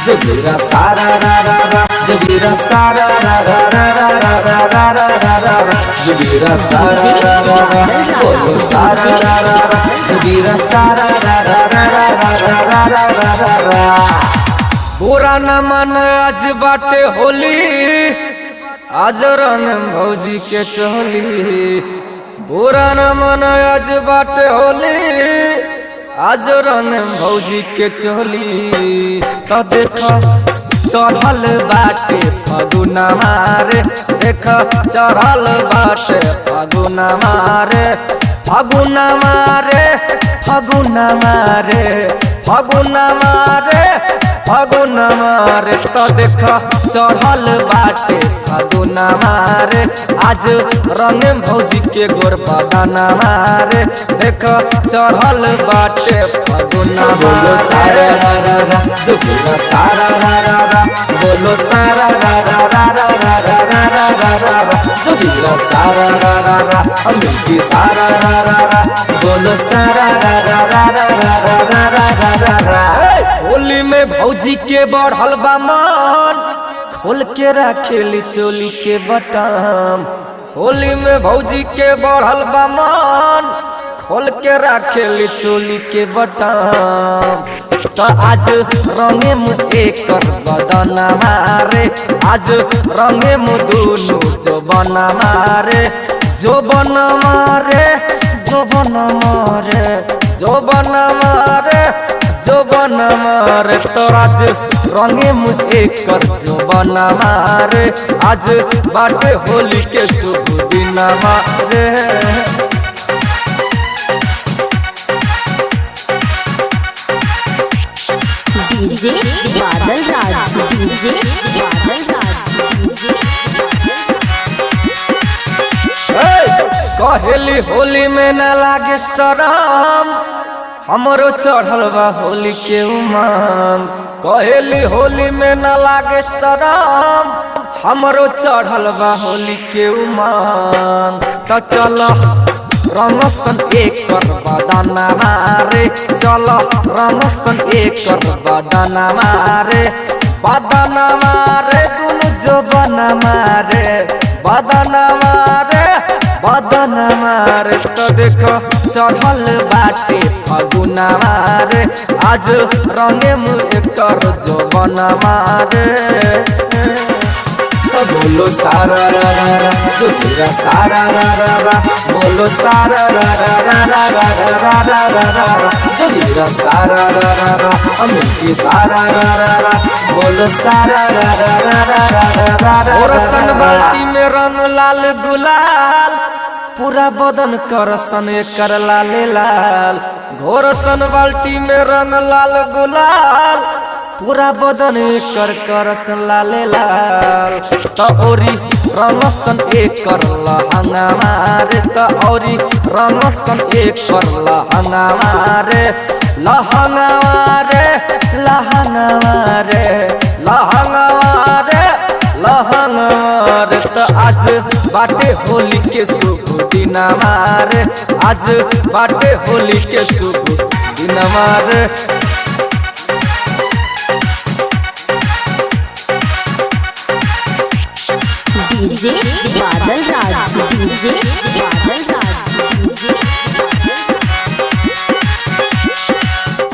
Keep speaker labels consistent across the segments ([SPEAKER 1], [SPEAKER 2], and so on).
[SPEAKER 1] जोगीरा सारा रा रा रा जोगीरा सारा रा रा रा रा रा रा रा रा रा रा जोगीरा सारा रा रा रा बोलो सारा रा रा रा जोगीरा सारा रा रा रा रा रा रा रा रा रा। बुरा न मन आज बाटे होली आज रंग भौजी के चोली बुरा न मन आज बाटे होली आज रंग भौजी के चोली तो देखो चढ़ल बाटे फगुना मारे देखो चढ़ल बाटे फगुना मारे फगुना मारे फगुना मारे फगुना मारे फगुना मारे तो देखो चढ़ल बाटे फगुना मारे आज रंग भौजी के गोर बदना मारे देखो चढ़ल बाटे फगुना बोलो सारा रा रा रा जोगीरा सारा रा रा रा बोलो सारा रा रा रा रा रा रा रा रा रा रा जोगीरा सारा रा रा रा अमिती सारा रा रा रा बोलो सारा रा रा रा रा रा रा रा रा रा। होली में भौजी के बढ़ल बा मन खोल के रखेली चोली के बटन होली में भौजी के बढ़ल बा मन खोल के रखेली चोली के बटन तो आज रंगे मुँह एकर बदना मारे आज रंगे मुँह दुनू जो बना मारे जो बना मारे जो बना मारे जो बना मारे जो बना मारे तो आज रंगे मुँह एकर जो बना मारे आज बाटे होली के शुभ दिन मारे।
[SPEAKER 2] डीजे बादल राज डीजे बादल राज
[SPEAKER 1] कहेली होली में न लागे शरम हमरो चढ़ल बा होली के उमंग कहेली होली में न लागे शरम हमरो चढ़ल बा होली के उमंग तो चलो रंगसन एकर बदना मारे चलो रंगसन एकर बदना मारे बदना मारे दुनु जो बना मारे बदना मारे बदना मारे तो देखो चढ़ल बाटे फगुना मारे आज रंगे मुँह एकर जो बना मारे बोलो सारा रा रा रा जोगीरा सारा रा रा रा बोलो सारा रा रा रा रा रा रा रा रा रा जोगीरा सारा रा रा रा अमिती सारा रा रा रा बोलो सारा रा रा रा रा रा रा। और सन बाल्टी में रंग लाल गुलाल पूरा बदन कर सन एकर लाले लाल घोर सन बाल्टी में रंग लाल गुलाल पूरा बदन एकर करसन लाले लाल तो औरी रंगसन एकर लहंगा मारे तो औरी रंगसन एकर लहंगा मारे लहंगा मारे लहंगा मारे लहंगा मारे लहंगा मारे तो आज बाटे होली के शुभ दिन मारे आज बाटे होली के शुभ दिन मारे।
[SPEAKER 2] डीजे बादल राज डीजे बादल राज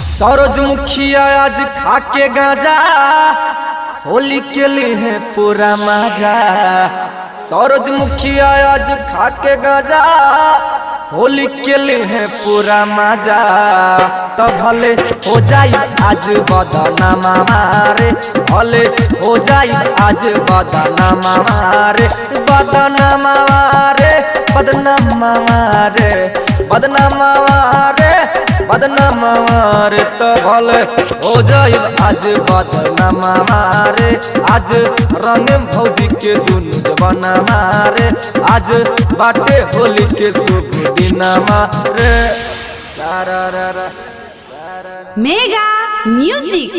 [SPEAKER 1] सरोज मुखिया आज खाके गाजा होली के लिए पूरा मजा सरोज मुखिया आज खाके गाजा होली के लिए पूरा मजा तो भले हो जाई आज बदना मारे भले हो जाई आज बदना मारे बदना मारे बदना मारे बदना मारे बदना मारे तो भले हो जाई आज बदना मारे आज रंग भौजी के दुनु जवाना मारे आज बाटे होली के शुभ दिन मारे सारा रा रा
[SPEAKER 2] मेगा म्यूजिक।